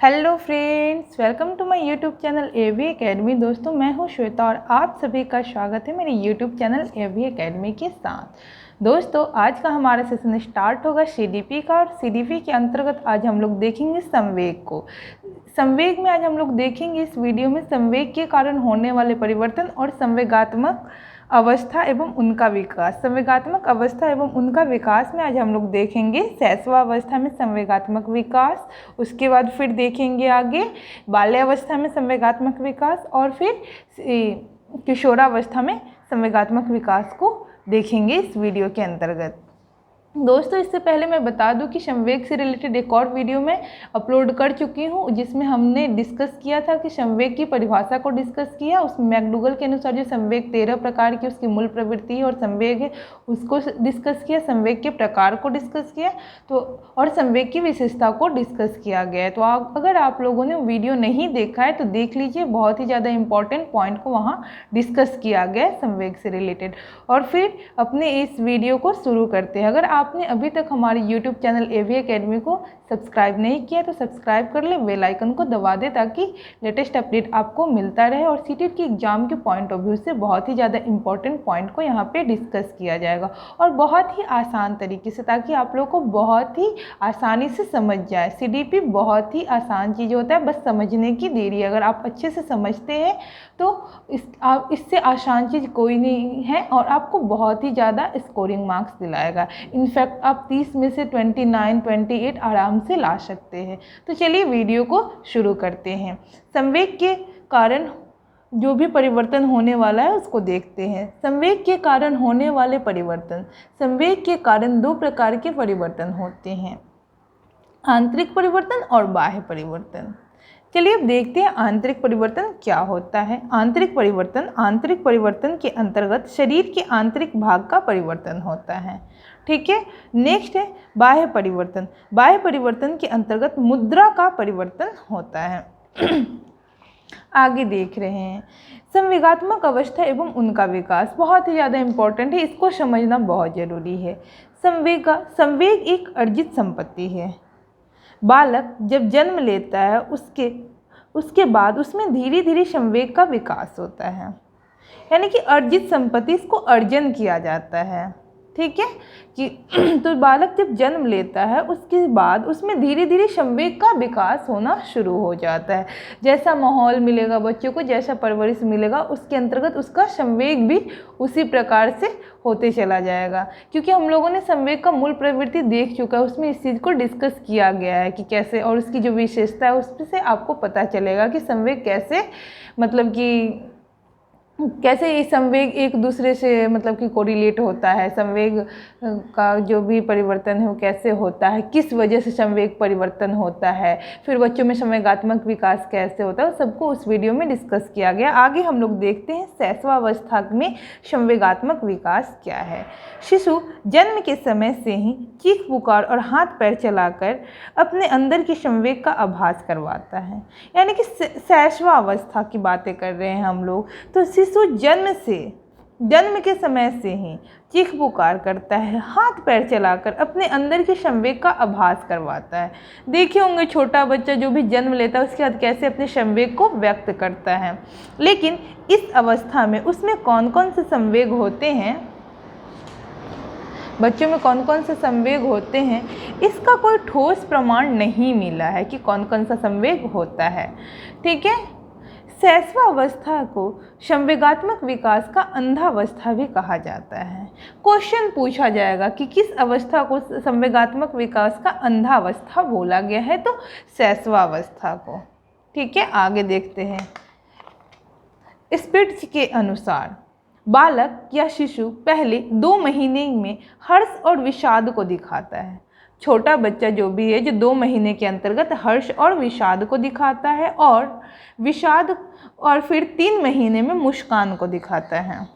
Hello friends, welcome to my YouTube channel AV academy. दोस्तों, मैं हूं श्वेता और आप सभी का स्वागत है मेरे यूट्यूब चैनल एवी एकेडमी के साथ। दोस्तों, आज का हमारा सेशन स्टार्ट होगा सीडीपी का, और सीडीपी के अंतर्गत आज हम लोग देखेंगे संवेग को। संवेग में आज हम लोग देखेंगे इस वीडियो में संवेग के कारण होने वाले परिवर्तन और संवेगात्मक अवस्था एवं उनका विकास। संवेगात्मक अवस्था एवं उनका विकास में आज हम लोग देखेंगे शैशवावस्था में संवेगात्मक विकास, उसके बाद फिर देखेंगे आगे बाल्यावस्था में संवेगात्मक विकास, और फिर किशोरावस्था में संवेगात्मक विकास को देखेंगे इस वीडियो के अंतर्गत। दोस्तों, इससे पहले मैं बता दूं कि संवेग से रिलेटेड एक और वीडियो मैं अपलोड कर चुकी हूं, जिसमें हमने डिस्कस किया था कि संवेग की परिभाषा को डिस्कस किया। उसमें मैकडूगल के अनुसार जो संवेग 13 प्रकार की उसकी मूल प्रवृत्ति है और संवेग है उसको डिस्कस किया, संवेग के प्रकार को डिस्कस किया तो और संवेग की विशेषता को डिस्कस किया गया है। तो अगर आप लोगों ने वीडियो नहीं देखा है तो देख लीजिए, बहुत ही ज़्यादा इंपॉर्टेंट पॉइंट को वहाँ डिस्कस किया गया है संवेग से रिलेटेड। और फिर अपने इस वीडियो को शुरू करते हैं। अगर आपने अभी तक हमारे YouTube चैनल एवी एकेडमी को सब्सक्राइब नहीं किया तो सब्सक्राइब कर ले, बेल आइकन को दबा दे ताकि लेटेस्ट अपडेट आपको मिलता रहे। और सीटेट की एग्जाम के पॉइंट ऑफ व्यू से बहुत ही ज़्यादा इंपॉर्टेंट पॉइंट को यहाँ पे डिस्कस किया जाएगा और बहुत ही आसान तरीके से, ताकि आप लोगों को बहुत ही आसानी से समझ जाए। सीडीपी बहुत ही आसान चीज़ होता है, बस समझने की देरी है। अगर आप अच्छे से समझते हैं तो इससे आसान चीज़ कोई नहीं है और आपको बहुत ही ज़्यादा स्कोरिंग मार्क्स दिलाएगा। इनफैक्ट आप 30 में से 29, 28 आराम से ला सकते हैं। तो चलिए वीडियो को शुरू करते हैं। संवेग के कारण जो भी परिवर्तन होने वाला है उसको देखते हैं। संवेग के कारण होने वाले परिवर्तन। संवेग के कारण दो प्रकार के परिवर्तन होते हैं, आंतरिक परिवर्तन और बाह्य परिवर्तन। चलिए अब देखते हैं आंतरिक परिवर्तन क्या होता है। आंतरिक परिवर्तन के अंतर्गत शरीर के आंतरिक भाग का परिवर्तन होता है। ठीक है, नेक्स्ट है बाह्य परिवर्तन। बाह्य परिवर्तन के अंतर्गत मुद्रा का परिवर्तन होता है। आगे देख रहे हैं संवेगात्मक अवस्था एवं उनका विकास, बहुत ही ज़्यादा इम्पोर्टेंट है, इसको समझना बहुत ज़रूरी है। संवेग एक अर्जित संपत्ति है। बालक जब जन्म लेता है उसके बाद उसमें धीरे धीरे संवेग का विकास होता है, यानी कि अर्जित संपत्ति, इसको अर्जन किया जाता है। ठीक है कि तो बालक जब जन्म लेता है उसके बाद उसमें धीरे धीरे संवेग का विकास होना शुरू हो जाता है। जैसा माहौल मिलेगा बच्चों को, जैसा परवरिश मिलेगा, उसके अंतर्गत उसका संवेग भी उसी प्रकार से होते चला जाएगा। क्योंकि हम लोगों ने संवेग का मूल प्रवृत्ति देख चुका है, उसमें इस चीज़ को डिस्कस किया गया है कि कैसे, और उसकी जो विशेषता है उससे आपको पता चलेगा कि संवेग कैसे, मतलब कि कैसे ये संवेग एक दूसरे से मतलब कि कोरिलेट होता है। संवेग का जो भी परिवर्तन है वो कैसे होता है, किस वजह से संवेग परिवर्तन होता है, फिर बच्चों में संवेगात्मक विकास कैसे होता है, सबको उस वीडियो में डिस्कस किया गया। आगे हम लोग देखते हैं शैशवावस्था में संवेगात्मक विकास क्या है। शिशु जन्म के समय से ही चीख पुकार और हाथ पैर चलाकर अपने अंदर की संवेग का आभास करवाता है, यानी कि शैशवावस्था की बातें कर रहे हैं हम लोग। तो शिशु जन्म के समय से ही चीख पुकार करता है, हाथ पैर चलाकर अपने अंदर के संवेग का आभास करवाता है। देखे होंगे छोटा बच्चा जो भी जन्म लेता है उसके बाद कैसे अपने संवेग को व्यक्त करता है। लेकिन इस अवस्था में उसमें कौन कौन से संवेग होते हैं, बच्चों में कौन कौन से संवेग होते हैं, इसका कोई ठोस प्रमाण नहीं मिला है कि कौन कौन सा संवेग होता है। ठीक है, शैशवावस्था को संवेगात्मक विकास का अंधावस्था भी कहा जाता है। क्वेश्चन पूछा जाएगा कि किस अवस्था को संवेगात्मक विकास का अंधावस्था बोला गया है, तो शैशवावस्था को। ठीक है, आगे देखते हैं। स्पिट्ज के अनुसार बालक या शिशु पहले 2 महीने में हर्ष और विषाद को दिखाता है। छोटा बच्चा जो भी है जो 2 महीने के अंतर्गत हर्ष और विषाद को दिखाता है, और विषाद, और फिर 3 महीने में मुस्कान को दिखाता है,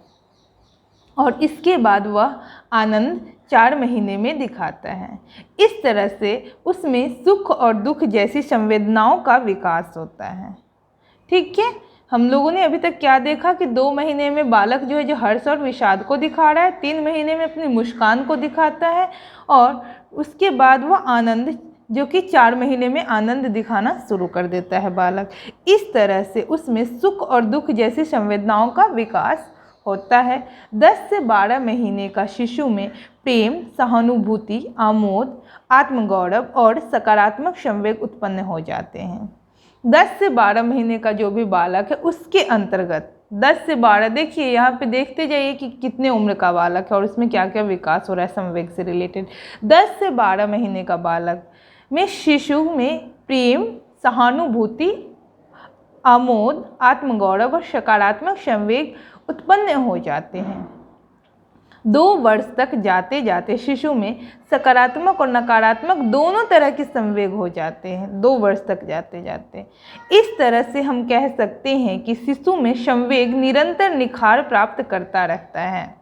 और इसके बाद वह आनंद 4 महीने में दिखाता है। इस तरह से उसमें सुख और दुख जैसी संवेदनाओं का विकास होता है। ठीक है, हम लोगों ने अभी तक क्या देखा कि 2 महीने में बालक जो है जो हर्ष और विषाद को दिखा रहा है, 3 महीने में अपनी मुस्कान को दिखाता है, और उसके बाद वह आनंद जो कि 4 महीने में आनंद दिखाना शुरू कर देता है बालक। इस तरह से उसमें सुख और दुख जैसी संवेदनाओं का विकास होता है। 10 से 12 महीने का शिशु में प्रेम, सहानुभूति, आमोद, आत्मगौरव और सकारात्मक संवेग उत्पन्न हो जाते हैं। 10 से 12 महीने का जो भी बालक है उसके अंतर्गत 10 से 12, देखिए यहाँ पे देखते जाइए कि कितने उम्र का बालक है और उसमें क्या क्या विकास हो रहा है संवेग से रिलेटेड। 10 से 12 महीने का बालक में शिशु में प्रेम, सहानुभूति, आमोद, आत्मगौरव और सकारात्मक संवेग उत्पन्न हो जाते हैं। 2 वर्ष तक जाते जाते शिशु में सकारात्मक और नकारात्मक दोनों तरह के संवेग हो जाते हैं। 2 वर्ष तक जाते जाते इस तरह से हम कह सकते हैं कि शिशु में संवेग निरंतर निखार प्राप्त करता रहता है।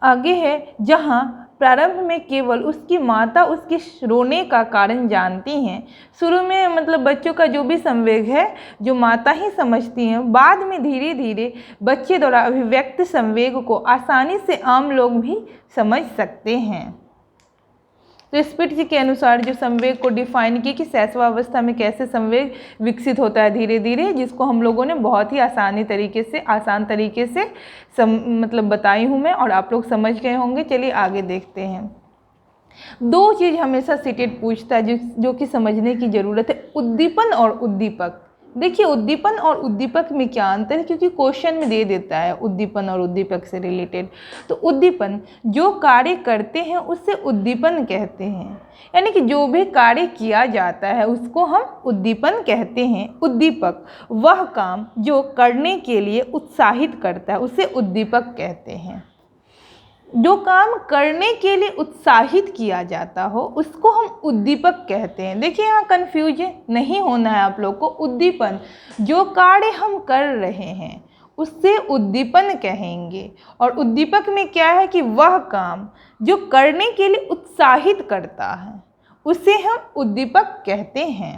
आगे है, जहाँ प्रारंभ में केवल उसकी माता उसके रोने का कारण जानती हैं। शुरू में मतलब बच्चों का जो भी संवेग है जो माता ही समझती हैं, बाद में धीरे धीरे बच्चे द्वारा अभिव्यक्त संवेग को आसानी से आम लोग भी समझ सकते हैं। तो स्पिट्ज के अनुसार जो संवेग को डिफाइन किया कि शैशवावस्था में कैसे संवेग विकसित होता है धीरे धीरे, जिसको हम लोगों ने बहुत ही आसान तरीके से मतलब बताई हूँ मैं और आप लोग समझ गए होंगे। चलिए आगे देखते हैं। 2 चीज़ हमेशा सीटेट पूछता है जो कि समझने की ज़रूरत है, उद्दीपन और उद्दीपक। देखिए उद्दीपन और उद्दीपक में क्या अंतर है, क्योंकि क्वेश्चन में दे देता है उद्दीपन और उद्दीपक से रिलेटेड। तो उद्दीपन जो कार्य करते हैं उससे उद्दीपन कहते हैं, यानी कि जो भी कार्य किया जाता है उसको हम उद्दीपन कहते हैं। उद्दीपक वह काम जो करने के लिए उत्साहित करता है उसे उद्दीपक कहते हैं। जो काम करने के लिए उत्साहित किया जाता हो उसको हम उद्दीपक कहते हैं। देखिए यहाँ कंफ्यूज नहीं होना है आप लोग को। उद्दीपन जो कार्य हम कर रहे हैं उससे उद्दीपन कहेंगे, और उद्दीपक में क्या है कि वह काम जो करने के लिए उत्साहित करता है उसे हम उद्दीपक कहते हैं।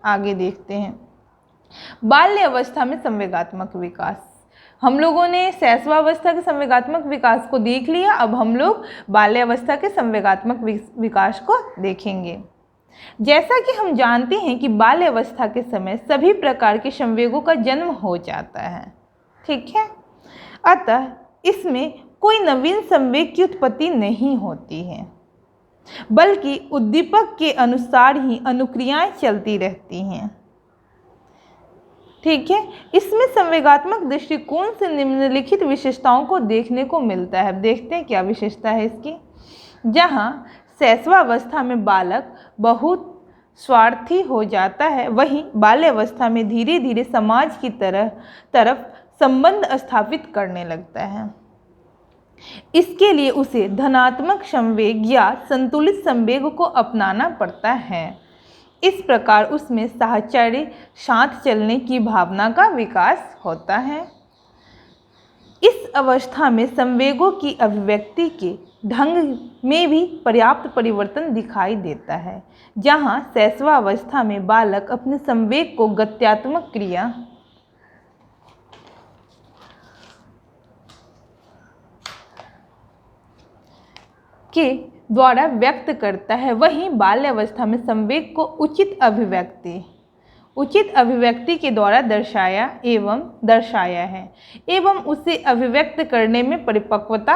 आगे देखते हैं। बाल्य अवस्था में संवेगात्मक विकास। हम लोगों ने शैशवावस्था के संवेगात्मक विकास को देख लिया, अब हम लोग बाल्यावस्था के संवेगात्मक विकास को देखेंगे। जैसा कि हम जानते हैं कि बाल्यावस्था के समय सभी प्रकार के संवेगों का जन्म हो जाता है, ठीक है। अतः इसमें कोई नवीन संवेग की उत्पत्ति नहीं होती है, बल्कि उद्दीपक के अनुसार ही अनुक्रियाएं चलती रहती हैं, ठीक है। इसमें संवेगात्मक दृष्टिकोण से निम्नलिखित विशेषताओं को देखने को मिलता है। देखते हैं क्या विशेषता है इसकी। जहाँ शैशवावस्था में बालक बहुत स्वार्थी हो जाता है, वहीं बाल्यावस्था में धीरे धीरे समाज की तरफ संबंध स्थापित करने लगता है। इसके लिए उसे धनात्मक संवेग या संतुलित संवेग को अपनाना पड़ता है। इस प्रकार उसमें साहचर्य, साथ चलने की भावना का विकास होता है। इस अवस्था में संवेगों की अभिव्यक्ति के ढंग में भी पर्याप्त परिवर्तन दिखाई देता है। जहाँ शैशवावस्था में बालक अपने संवेग को गत्यात्मक क्रिया के द्वारा व्यक्त करता है, वहीं बाल्यावस्था में संवेग को उचित अभिव्यक्ति के द्वारा दर्शाया है एवं उसे अभिव्यक्त करने में परिपक्वता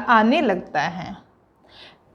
आने लगता है।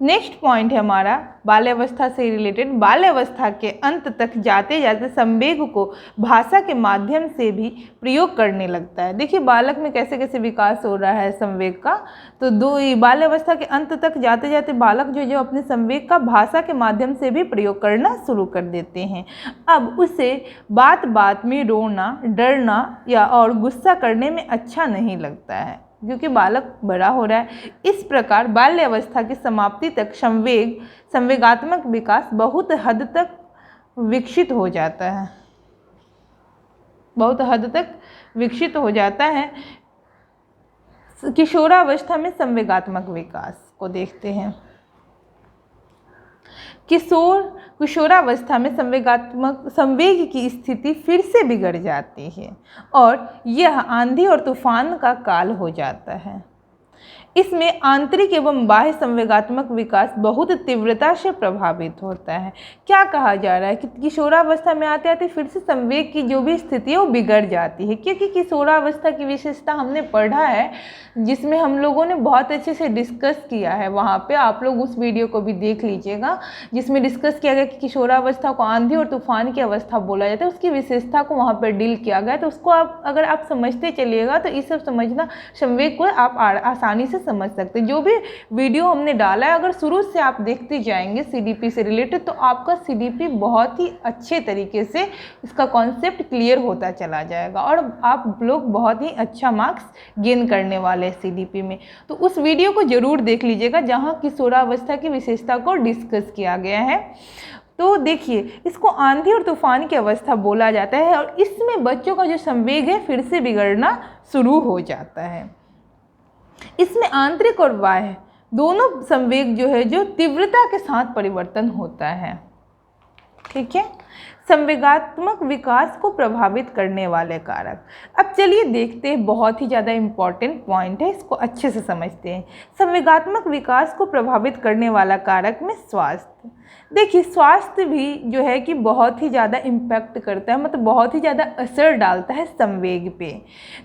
नेक्स्ट पॉइंट है हमारा बाल्यावस्था से रिलेटेड। बाल्यावस्था के अंत तक जाते जाते संवेग को भाषा के माध्यम से भी प्रयोग करने लगता है। देखिए बालक में कैसे कैसे विकास हो रहा है संवेग का। तो बाल्यावस्था के अंत तक जाते जाते बालक जो अपने संवेग का भाषा के माध्यम से भी प्रयोग करना शुरू कर देते हैं। अब उसे बात बात में रोना, डरना या और गुस्सा करने में अच्छा नहीं लगता है, क्योंकि बालक बड़ा हो रहा है। इस प्रकार बाल्यावस्था की समाप्ति तक संवेगात्मक विकास बहुत हद तक विकसित हो जाता है। किशोरावस्था में संवेगात्मक विकास को देखते हैं। किशोरावस्था में संवेग की स्थिति फिर से बिगड़ जाती है और यह आंधी और तूफान का काल हो जाता है। इसमें आंतरिक एवं बाह्य संवेगात्मक विकास बहुत तीव्रता से प्रभावित होता है। क्या कहा जा रहा है कि किशोरावस्था में आते आते फिर से संवेग की जो भी स्थिति है वो बिगड़ जाती है, क्योंकि किशोरावस्था की विशेषता हमने पढ़ा है, जिसमें हम लोगों ने बहुत अच्छे से डिस्कस किया है। वहाँ पे आप लोग उस वीडियो को भी देख लीजिएगा, जिसमें डिस्कस किया गया कि किशोरावस्था को आंधी और तूफान की अवस्था बोला जाता है, उसकी विशेषता को वहाँ पर डील किया गया। तो उसको अगर आप समझते चलिएगा तो ये सब समझना, संवेग को आप आसानी से समझ सकते हैं। जो भी वीडियो हमने डाला है अगर शुरू से आप देखते जाएंगे सीडीपी से रिलेटेड, तो आपका सीडीपी बहुत ही अच्छे तरीके से इसका कॉन्सेप्ट क्लियर होता चला जाएगा और आप लोग बहुत ही अच्छा मार्क्स गेन करने वाले हैं सीडीपी में। तो उस वीडियो को जरूर देख लीजिएगा जहाँ किशोरावस्था की विशेषता को डिस्कस किया गया है। तो देखिए, इसको आंधी और तूफान की अवस्था बोला जाता है और इसमें बच्चों का जो संवेग है फिर से बिगड़ना शुरू हो जाता है। इसमें आंतरिक और बाह्य दोनों संवेग जो है जो तीव्रता के साथ परिवर्तन होता है। ठीक है, संवेगात्मक विकास को प्रभावित करने वाले कारक। अब चलिए देखते हैं, बहुत ही ज़्यादा इम्पॉर्टेंट पॉइंट है, इसको अच्छे से समझते हैं। संवेगात्मक विकास को प्रभावित करने वाला कारक में स्वास्थ्य। देखिए, स्वास्थ्य भी जो है कि बहुत ही ज़्यादा इम्पैक्ट करता है, मतलब बहुत ही ज़्यादा असर डालता है संवेग पे।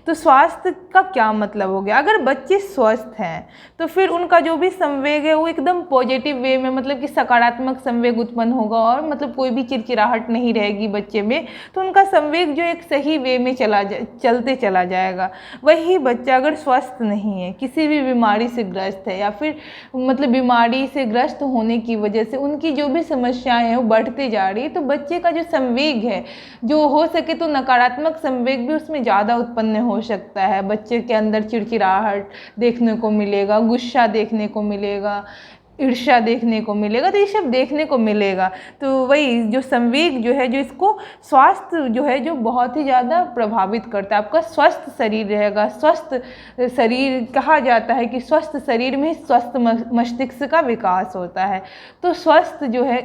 तो स्वास्थ्य का क्या मतलब हो गया, अगर बच्चे स्वस्थ हैं तो फिर उनका जो भी संवेग है वो एकदम पॉजिटिव वे में, मतलब कि सकारात्मक संवेग उत्पन्न होगा और मतलब कोई भी चिड़चिड़ाहट नहीं रहेगी बच्चे में, तो उनका संवेग जो एक सही वे में चलते चला जाएगा। वही बच्चा अगर स्वस्थ नहीं है, किसी भी बीमारी से ग्रस्त है या फिर मतलब बीमारी से ग्रस्त होने की वजह से उनकी जो भी समस्याएं हैं वो बढ़ते जा रही है, तो बच्चे का जो संवेग है, जो हो सके तो नकारात्मक संवेग भी उसमें ज़्यादा उत्पन्न हो सकता है। बच्चे के अंदर चिड़चिड़ाहट देखने को मिलेगा, गुस्सा देखने को मिलेगा, ईर्ष्या देखने को मिलेगा, तो ये सब देखने को मिलेगा। तो वही जो संवेग जो है, जो इसको स्वास्थ्य जो है जो बहुत ही ज़्यादा प्रभावित करता है। आपका स्वस्थ शरीर रहेगा, स्वस्थ शरीर कहा जाता है कि स्वस्थ शरीर में स्वस्थ मस्तिष्क का विकास होता है। तो स्वस्थ जो है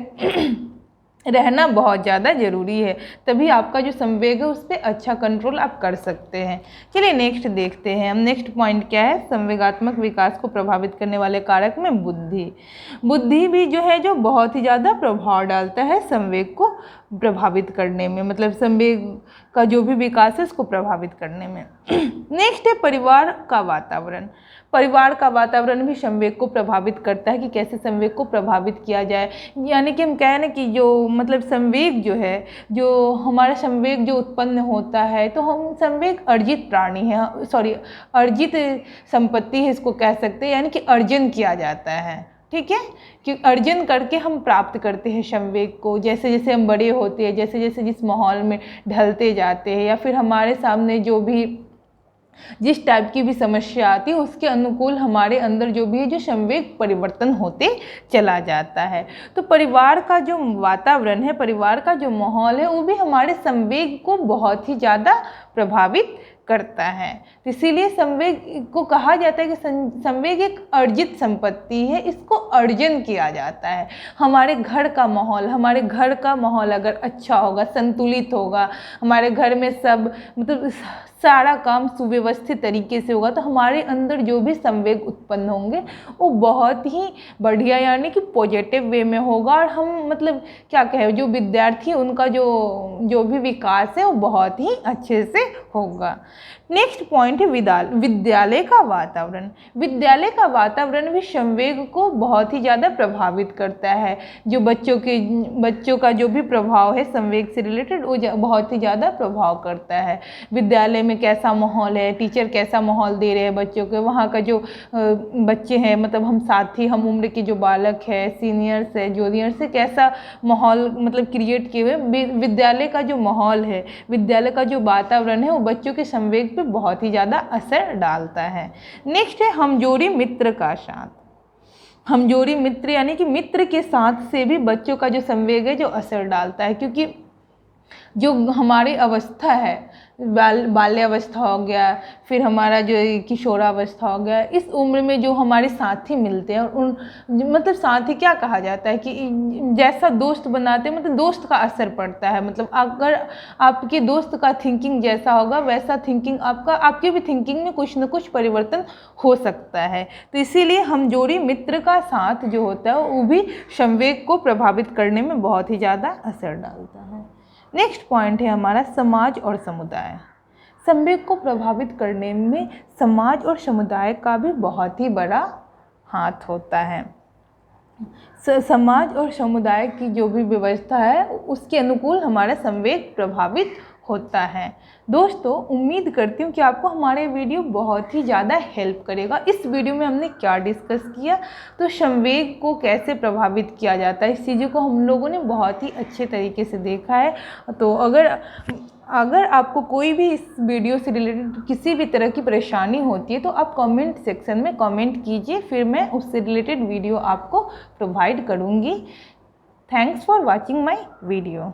रहना बहुत ज़्यादा ज़रूरी है, तभी आपका जो संवेग है उस पर अच्छा कंट्रोल आप कर सकते हैं। चलिए नेक्स्ट देखते हैं हम। नेक्स्ट पॉइंट क्या है, संवेगात्मक विकास को प्रभावित करने वाले कारक में बुद्धि। बुद्धि भी जो है जो बहुत ही ज़्यादा प्रभाव डालता है संवेग को प्रभावित करने में, मतलब संवेग का जो भी विकास है उसको प्रभावित करने में। नेक्स्ट है परिवार का वातावरण। परिवार का वातावरण भी संवेग को प्रभावित करता है कि कैसे संवेग को प्रभावित किया जाए। यानी कि हम कहें ना कि जो मतलब संवेग जो है, जो हमारा संवेग जो उत्पन्न होता है, तो हम संवेग अर्जित प्राणी है, अर्जित संपत्ति है इसको कह सकते हैं, यानी कि अर्जन किया जाता है। ठीक है, कि अर्जन करके हम प्राप्त करते हैं संवेग को। जैसे जैसे हम बड़े होते हैं, जैसे जैसे जिस माहौल में ढलते जाते हैं, या फिर हमारे सामने जो भी जिस टाइप की भी समस्या आती है उसके अनुकूल हमारे अंदर जो भी है जो संवेग परिवर्तन होते चला जाता है। तो परिवार का जो वातावरण है, परिवार का जो माहौल है, वो भी हमारे संवेग को बहुत ही ज़्यादा प्रभावित करता है। तो इसीलिए संवेग को कहा जाता है कि संवेग एक अर्जित संपत्ति है, इसको अर्जन किया जाता है। हमारे घर का माहौल अगर अच्छा होगा, संतुलित होगा, हमारे घर में सब मतलब सारा काम सुव्यवस्थित तरीके से होगा, तो हमारे अंदर जो भी संवेग उत्पन्न होंगे वो बहुत ही बढ़िया यानी कि पॉजिटिव वे में होगा। और हम मतलब क्या कहें, जो विद्यार्थी उनका जो भी विकास है वो बहुत ही अच्छे से होगा। नेक्स्ट पॉइंट है विद्यालय का वातावरण। विद्यालय का वातावरण भी संवेग को बहुत ही ज़्यादा प्रभावित करता है। जो बच्चों का जो भी प्रभाव है संवेग से रिलेटेड वो बहुत ही ज़्यादा प्रभाव करता है। विद्यालय में कैसा माहौल है, टीचर कैसा माहौल दे रहे हैं बच्चों के, वहाँ का जो बच्चे हैं मतलब हम साथी हम उम्र के जो बालक है, सीनियर्स है, जूनियर्स से कैसा माहौल मतलब क्रिएट किए हुए। विद्यालय का जो माहौल है, विद्यालय का जो वातावरण है वो बच्चों के संवेग पे बहुत ही ज़्यादा असर डालता है। नेक्स्ट है हमजोरी मित्र का साथ। हमजोरी मित्र यानी कि मित्र के साथ से भी बच्चों का जो संवेग है जो असर डालता है, क्योंकि जो हमारी अवस्था है बाल्यावस्था हो गया, फिर हमारा जो किशोरावस्था हो गया, इस उम्र में जो हमारे साथी मिलते हैं उन मतलब साथी क्या कहा जाता है कि जैसा दोस्त बनाते हैं, मतलब दोस्त का असर पड़ता है। मतलब अगर आपके दोस्त का थिंकिंग जैसा होगा वैसा थिंकिंग आपकी भी थिंकिंग में कुछ न कुछ परिवर्तन हो सकता है। तो इसीलिए हमजोरी मित्र का साथ जो होता है वो भी संवेग को प्रभावित करने में बहुत ही ज़्यादा असर डालता है। नेक्स्ट पॉइंट है हमारा समाज और समुदाय। संवेग को प्रभावित करने में समाज और समुदाय का भी बहुत ही बड़ा हाथ होता है। समाज और समुदाय की जो भी व्यवस्था है उसके अनुकूल हमारा संवेग प्रभावित होता है। दोस्तों, उम्मीद करती हूँ कि आपको हमारे वीडियो बहुत ही ज़्यादा हेल्प करेगा। इस वीडियो में हमने क्या डिस्कस किया, तो संवेग को कैसे प्रभावित किया जाता है, इस चीज़ों को हम लोगों ने बहुत ही अच्छे तरीके से देखा है। तो अगर आपको कोई भी इस वीडियो से रिलेटेड किसी भी तरह की परेशानी होती है तो आप कमेंट सेक्शन में कमेंट कीजिए, फिर मैं उससे रिलेटेड वीडियो आपको प्रोवाइड करूँगी। Thanks for watching my video.